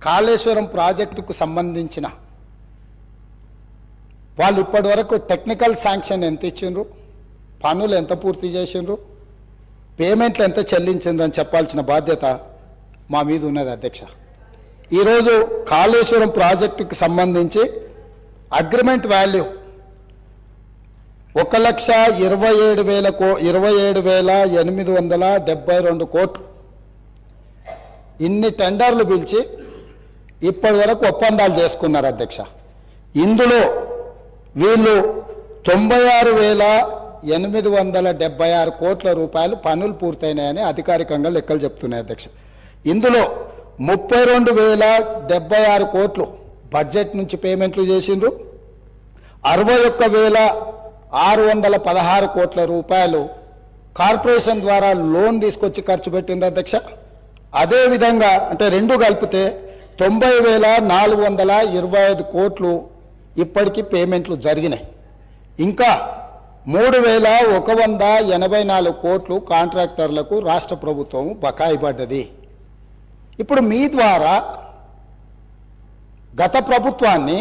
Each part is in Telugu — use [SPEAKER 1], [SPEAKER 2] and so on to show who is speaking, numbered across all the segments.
[SPEAKER 1] కాళేశ్వరం ప్రాజెక్టుకు సంబంధించిన వాళ్ళు ఇప్పటివరకు టెక్నికల్ శాంక్షన్ ఎంత ఇచ్చిండ్రు, పనులు ఎంత పూర్తి చేసిండ్రు, పేమెంట్లు ఎంత చెల్లించిండ్రు అని చెప్పాల్సిన బాధ్యత మా మీద ఉన్నది అధ్యక్ష. ఈరోజు కాళేశ్వరం ప్రాజెక్టుకు సంబంధించి అగ్రిమెంట్ వాల్యూ 1,27,872 కోట్లు. ఇన్ని టెండర్లు పిలిచి ఇప్పటి వరకు ఒప్పందాలు చేసుకున్నారు అధ్యక్ష. ఇందులో వీళ్ళు 96,876 కోట్ల రూపాయలు పనులు పూర్తయినాయని అధికారికంగా లెక్కలు చెప్తున్నాయి అధ్యక్ష. ఇందులో 32,076 కోట్లు బడ్జెట్ నుంచి పేమెంట్లు చేసిండ్రు, 61,616 కోట్ల రూపాయలు కార్పొరేషన్ ద్వారా లోన్ తీసుకొచ్చి ఖర్చు పెట్టిండ్రు అధ్యక్ష. అదేవిధంగా అంటే రెండు కలిపితే 90,425 కోట్లు ఇప్పటికీ పేమెంట్లు జరిగినాయి. ఇంకా 3,184 కోట్లు కాంట్రాక్టర్లకు రాష్ట్ర ప్రభుత్వం బకాయి పడ్డది. ఇప్పుడు మీ ద్వారా గత ప్రభుత్వాన్ని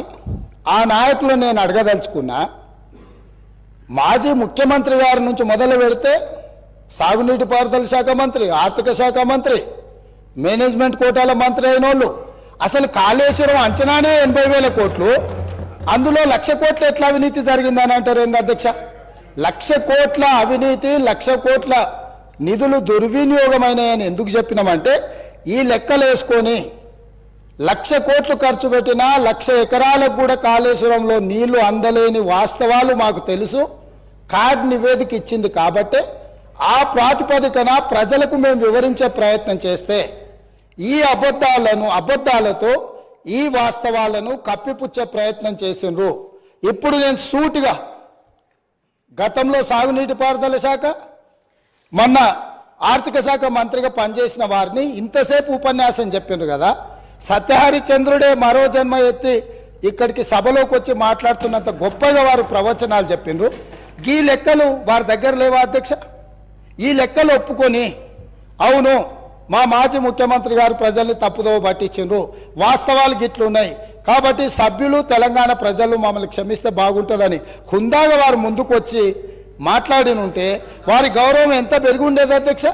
[SPEAKER 1] ఆ నాయకులు నేను అడగదలుచుకున్నా, మాజీ ముఖ్యమంత్రి గారి నుంచి మొదలు పెడితే సాగునీటి పారుదల శాఖ మంత్రి, ఆర్థిక శాఖ మంత్రి, మేనేజ్మెంట్ కోటాల మంత్రి అయిన వాళ్ళు అసలు కాళేశ్వరం అంచనానే 80,000 కోట్లు, అందులో 1,00,000 కోట్ల ఎట్లా అవినీతి జరిగిందని అంటారు ఏంది అధ్యక్ష? 1,00,000 కోట్ల అవినీతి, 1,00,000 కోట్ల నిధులు దుర్వినియోగమైనాయని ఎందుకు చెప్పినామంటే ఈ లెక్కలు వేసుకొని 1,00,000 కోట్లు ఖర్చు పెట్టినా 1,00,000 ఎకరాలకు కూడా కాళేశ్వరంలో నీళ్లు అందలేని వాస్తవాలు మాకు తెలుసు. కార్డ్ నివేదిక ఇచ్చింది కాబట్టి ఆ ప్రాతిపదికన ప్రజలకు మేము వివరించే ప్రయత్నం చేస్తే ఈ అబద్ధాలతో ఈ వాస్తవాలను కప్పిపుచ్చే ప్రయత్నం చేసిండ్రు. ఇప్పుడు నేను సూటిగా గతంలో సాగునీటి పారుదల శాఖ, మొన్న ఆర్థిక శాఖ మంత్రిగా పనిచేసిన వారిని ఇంతసేపు ఉపన్యాసం చెప్పిండ్రు కదా, సత్యహరిచంద్రుడే మరో జన్మ ఎత్తి ఇక్కడికి సభలోకి వచ్చి మాట్లాడుతున్నంత గొప్పగా వారు ప్రవచనాలు చెప్పిండ్రు. ఈ లెక్కలు వారి దగ్గర లేవా అధ్యక్ష? ఈ లెక్కలు ఒప్పుకొని అవును మా మాజీ ముఖ్యమంత్రి గారు ప్రజల్ని తప్పుదోవ పట్టించిండ్రు, వాస్తవాలు గిట్లున్నాయి కాబట్టి సభ్యులు తెలంగాణ ప్రజలు మమ్మల్ని క్షమిస్తే బాగుంటుందని హుందాగా వారు ముందుకు వచ్చి మాట్లాడి ఉంటే వారి గౌరవం ఎంత పెరిగి ఉండేది అధ్యక్ష?